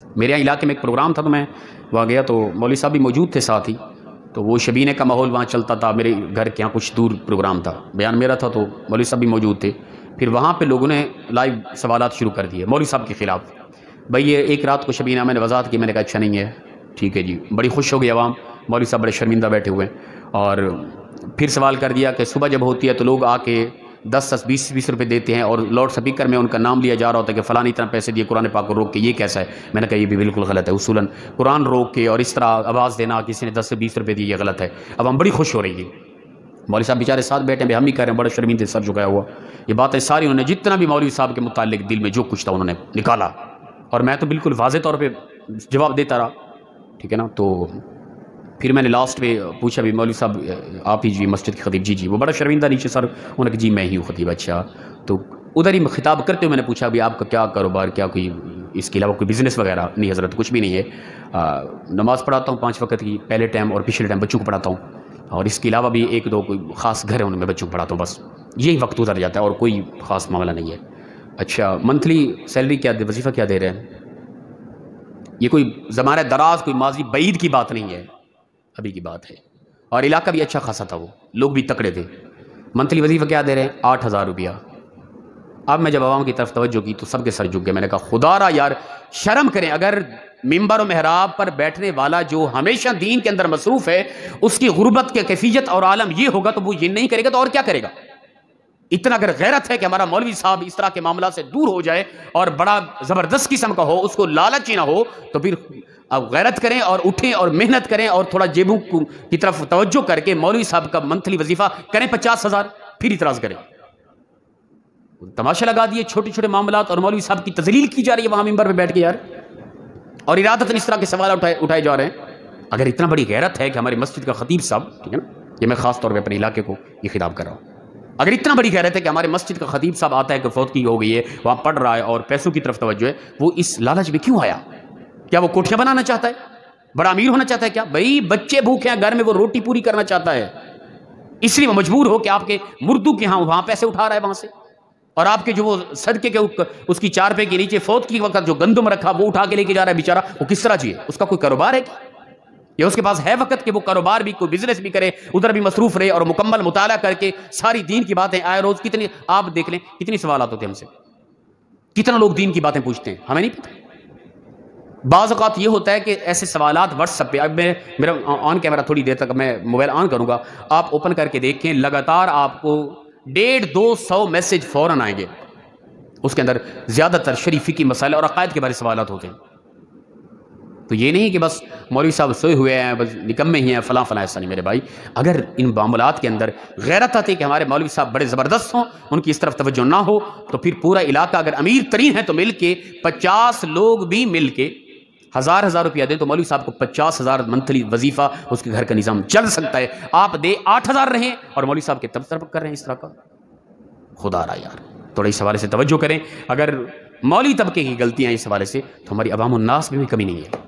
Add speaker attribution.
Speaker 1: میرے یہاں علاقے میں ایک پروگرام تھا تو میں وہاں گیا تو مولوی صاحب بھی موجود تھے ساتھ ہی، تو وہ شبینے کا ماحول وہاں چلتا تھا، میرے گھر کے یہاں کچھ دور پروگرام تھا، بیان میرا تھا تو مولوی صاحب بھی موجود تھے۔ پھر وہاں پہ لوگوں نے لائیو سوالات شروع کر دیے مولوی صاحب کے خلاف۔ بھائی یہ ایک رات کو شبینہ میں نے وضاحت کی، میں نے کہا اچھا نہیں ہے، ٹھیک ہے جی، بڑی خوش ہو گئی عوام، مولوی صاحب بڑے شرمندہ بیٹھے ہوئے ہیں۔ اور پھر سوال کر دیا کہ صبح جب ہوتی ہے تو لوگ آ کے 10 20 روپے دیتے ہیں اور لاؤڈ اسپیکر میں ان کا نام لیا جا رہا ہوتا ہے کہ فلاں اتنا پیسے دیے قرآن پاک کو روک کے، یہ کیسا ہے؟ میں نے کہا یہ بھی بالکل غلط ہے، اصولاً قرآن روک کے اور اس طرح آواز دینا کسی نے 10 سے 20 روپے دیے یہ غلط ہے۔ اب ہم بڑی خوش ہو رہی ہے، مولوی صاحب بیچارے ساتھ بیٹھے ہیں، ہم بھی کہہ رہے ہیں بڑے شرمندے سر جھکایا ہوا۔ یہ باتیں ساری انہوں نے جتنا بھی مولوی صاحب کے متعلق دل میں جو کچھ تھا انہوں نے نکالا، اور میں تو بالکل واضح طور پہ جواب دیتا رہا، ٹھیک ہے نا۔ تو پھر میں نے لاسٹ میں پوچھا بھی مولوی صاحب آپ ہی جی مسجد کے خطیب؟ جی وہ بڑا شرمندہ نیچے سر، انہوں نے کہا جی میں ہی ہوں خطیب۔ اچھا، تو ادھر ہی خطاب کرتے ہوئے میں نے پوچھا بھی آپ کا کیا کاروبار، کیا کوئی اس کے علاوہ کوئی بزنس وغیرہ؟ نہیں حضرت کچھ بھی نہیں ہے، نماز پڑھاتا ہوں 5 وقت کی، پہلے ٹائم اور پچھلے ٹائم بچوں کو پڑھاتا ہوں، اور اس کے علاوہ بھی 1 2 کوئی خاص گھر ہے ان میں بچوں کو پڑھاتا ہوں، بس یہی وقت گزر جاتا ہے اور کوئی خاص معاملہ نہیں ہے۔ اچھا منتھلی سیلری کیا وظیفہ کیا دے رہے ہیں؟ یہ کوئی زمانہ دراز کوئی ماضی بعید کی بات نہیں ہے، ابھی کی بات ہے، اور علاقہ بھی اچھا خاصا تھا، وہ لوگ بھی تکڑے تھے۔ منتھلی وظیفہ کیا دے رہے ہیں؟ 8000 روپیہ۔ اب میں جب عوام کی طرف توجہ کی تو سب کے سر جھک گئے، میں نے کہا خدا را یار شرم کریں، اگر ممبر و محراب پر بیٹھنے والا جو ہمیشہ دین کے اندر مصروف ہے اس کی غربت کے کیفیت اور عالم یہ ہوگا تو وہ یہ نہیں کرے گا تو اور کیا کرے گا؟ اتنا اگر غیرت ہے کہ ہمارا مولوی صاحب اس طرح کے معاملات سے دور ہو جائے اور بڑا زبردست قسم کا ہو، اس کو لالچ ہی نہ ہو، تو پھر اب غیرت کریں اور اٹھیں اور محنت کریں اور تھوڑا جیبوں کی طرف توجہ کر کے مولوی صاحب کا منتھلی وظیفہ کریں 50,000، پھر اعتراض کریں۔ تماشا لگا دیے چھوٹے چھوٹے معاملات اور مولوی صاحب کی تذلیل کی جا رہی ہے وہاں ممبر پہ بیٹھ کے یار، اور ارادتاً اس طرح کے سوال اٹھائے جا رہے ہیں۔ اگر اتنا بڑی غیرت ہے کہ ہماری مسجد کا خطیب صاحب، ٹھیک ہے نا، یہ میں خاص طور پہ اپنے علاقے کو یہ خطاب کر رہا ہوں، اگر اتنا بڑی غیرت ہے کہ ہمارے مسجد کا خطیب صاحب آتا ہے کہ فوتگی ہو گئی ہے، وہاں پڑھ رہا ہے اور پیسوں کی طرف توجہ ہے، وہ اس لالچ میں کیوں آیا؟ کیا وہ کوٹھیاں بنانا چاہتا ہے؟ بڑا امیر ہونا چاہتا ہے کیا؟ بھائی بچے بھوکے ہیں گھر میں، وہ روٹی پوری کرنا چاہتا ہے، اس لیے وہ مجبور ہو کہ آپ کے مردو کے ہاں وہاں پیسے اٹھا رہا ہے وہاں سے، اور آپ کے جو وہ صدقے کے اس کی چارپے کے نیچے فوت کی وقت جو گندم رکھا وہ اٹھا کے لے کے جا رہا ہے بیچارہ، وہ کس طرح جیے؟ اس کا کوئی کاروبار ہے کیا؟ یا اس کے پاس ہے وقت کہ وہ کاروبار بھی کوئی بزنس بھی کرے، ادھر بھی مصروف رہے اور مکمل مطالعہ کر کے ساری دین کی باتیں آئے روز کتنی، آپ دیکھ لیں کتنی سوالات ہوتے ہیں ہم سے، کتنا لوگ دین کی باتیں پوچھتے ہیں، ہمیں نہیں پتہ۔ بعض اوقات یہ ہوتا ہے کہ ایسے سوالات واٹس ایپ پہ، اب میں میرا آن کیمرہ تھوڑی دیر تک میں موبائل آن کروں گا، آپ اوپن کر کے دیکھیں لگاتار آپ کو 150-200 میسج فوراً آئیں گے، اس کے اندر زیادہ تر شریفی کی مسائل اور عقائد کے بارے سوالات ہوتے ہیں۔ تو یہ نہیں کہ بس مولوی صاحب سوئے ہوئے ہیں، بس نکمے ہی ہیں فلاں فلاں، ایسا نہیں میرے بھائی۔ اگر ان معاملات کے اندر غیرت آتی کہ ہمارے مولوی صاحب بڑے زبردست ہوں، ان کی اس طرف توجہ نہ ہو، تو پھر پورا علاقہ اگر امیر ترین ہے تو مل کے 50 لوگ بھی مل کے 1000 روپیہ دیں تو مولوی صاحب کو 50,000 منتھلی وظیفہ اس کے گھر کا نظام چل سکتا ہے۔ آپ دے 8000 رہیں اور مولوی صاحب کے طرف کر رہے ہیں اس طرح کا، خدا را یار تھوڑا اس حوالے سے توجہ کریں۔ اگر مولوی طبقے کی غلطیاں اس حوالے سے تو ہماری عوام الناس میں بھی کمی نہیں ہے۔